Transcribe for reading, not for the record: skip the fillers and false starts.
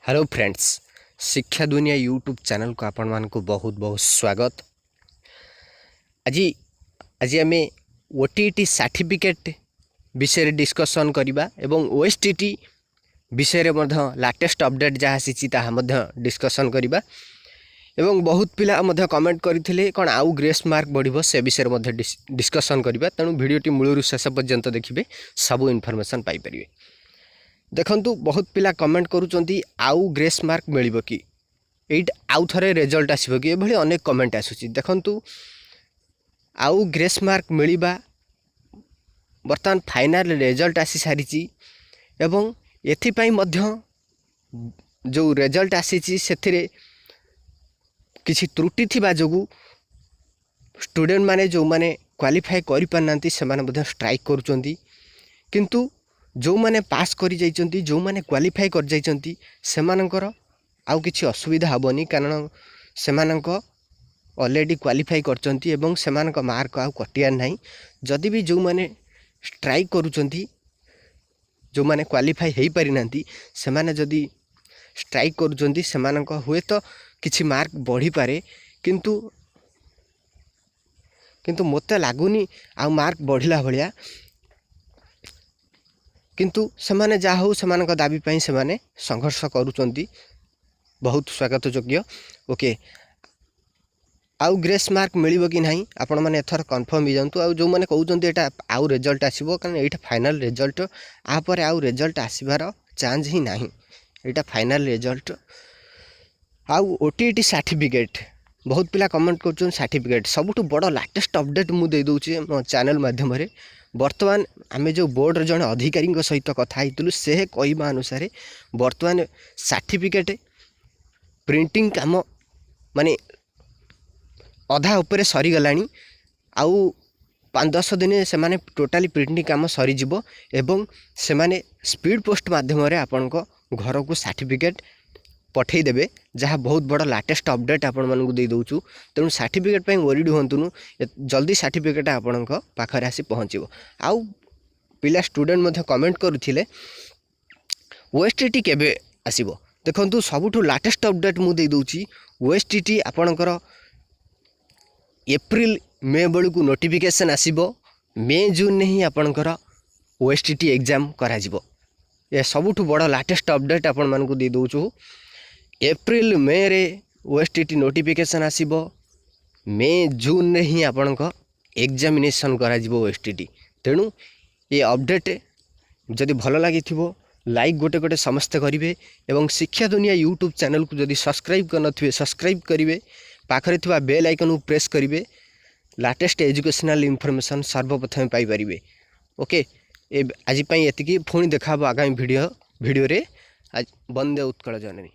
Hello friends, शिक्षा दुनिया YouTube channel को आपण मान को बहुत बहुत स्वागत। आज आज आम ओटीटी सर्टिफिकेट विषय डिस्कसन करवा एवं ओएसटीटी विषय लाटेस्ट अपडेट जहाँ आसी डिस्कसन करवा एवं बहुत पिला कमेंट करते कौन आउ ग्रेस मार्क बढ़िबो से विषय डिस्कसन करवा। तेणु भिडियोटी मूलरू शेष पर्यंत देखिए, सबू इनफॉरमेशन पाई परिबे। देखंतु बहुत पिला कमेंट करूचंती आउ ग्रेस मार्क मिलिबो कि एट आउ थरे रिजल्ट आसीबो कि एभली अनेक कमेंट आसुची। देखंतु आउ ग्रेस मार्क मिलिबा बर्तमान फाइनल रिजल्ट आसी सारिची एवं एथिपाई मध्य जो रिजल्ट आसीची सेथिरे किछि त्रुटि थिबा जोगु स्टूडेंट माने जो माने क्वालिफाई करि पारनांती से माने मध्य स्ट्राइक करूचंती, किंतु जो माने पास करि जाइचंती जो माने क्वालिफाई कर जाइचंती सेमानंकर आउ किछि असुविधा हबनी, कारण सेमानंक ऑलरेडी क्वालिफाई करचंती एवं सेमानंक मार्क आउ कटियार नाही। जदि भी जो माने स्ट्राइक करूचंती जो माने क्वालिफाई हेई परिनांती सेमाने जदि स्ट्राइक करूचंती सेमानंक हुए तो किछि मार्क बढ़ी पारे, किंतु मते लागुनी आउ मार्क बढ़िला भलिया। किंतु सेमाने जा हो सेमानक दाबी पई सेमाने संघर्ष करूचंती, बहुत स्वागत योग्य। ओके, आउ ग्रेस मार्क मिलिबो कि नाही आपण माने एथर कंफर्म हो जांतु। आउ जो माने कहउचंती एटा आउ रिजल्ट आसीबो, कारण एटा फाइनल रिजल्ट, आ पर आउ रिजल्ट आसीबार चांस ही नाही, एटा फाइनल रिजल्ट। आउ ओटीटी सर्टिफिकेट बहुत पिला कमेंट करछन सर्टिफिकेट सबुठ बड़ लेटेस्ट अपडेट मु दे दोची मो चैनल माध्यम रे। वर्तमान आमे जो बोर्ड जन अधिकारी सहित कथा होइतलु से कहवा अनुसार वर्तमान सर्टिफिकेट प्रिंटिंग काम माने अधा उपरे सरी गलानी। आउ 5-10 दिन से माने टोटाली प्रिंटिंग काम सरी जिवो एवं से माने स्पीड पोस्ट माध्यम रे आपन को घर को सर्टिफिकेट पठे देबे, जहाँ बहुत बड़ा लेटेस्ट अपडेट आपण मानकु दे दोचु। तेणु सर्टिफिकेट पे वरीड होंतुनु, जल्दी सर्टिफिकेट आपण पाखरे आसी पहुँचो। आउ पिला स्टूडेंट मध्ये कमेंट करुथिले ओएसटीटी केबे आसीबो। देखंतु सबुठु लेटेस्ट अपडेट मु दे दोची। ओएसटीटी आपणकर एप्रिल मे बेलू नोटिफिकेशन आसीबो, मे जून ही आपणकर ओएसटीटी एग्जाम करा जिवो। ये सबुठु बड़ा लेटेस्ट अपडेट आपण मानकु दे दोचु। एप्रिल मे रे ओएसटीटी नोटिफिकेशन आसीबो, मे जून रे ही आपन को एग्जामिनेशन करा जिवो ओएसटीटी। तेणु ये अपडेट जदि भल लगी लाइक गोटे गोटे समस्त करेंगे एवं शिक्षा दुनिया यूट्यूब चैनल को जदि सब्सक्राइब कर सब्सक्राइब करेंगे, पाखरे थिबा बेल आइकन को प्रेस करेंगे, लेटेस्ट एजुकेशनल इनफॉरमेशन सर्वप्रथम पाई परिबे। ओके, आज एतिकी, पुणी देखा आगामी वीडियो रे। आज वंदे उत्कल जननी।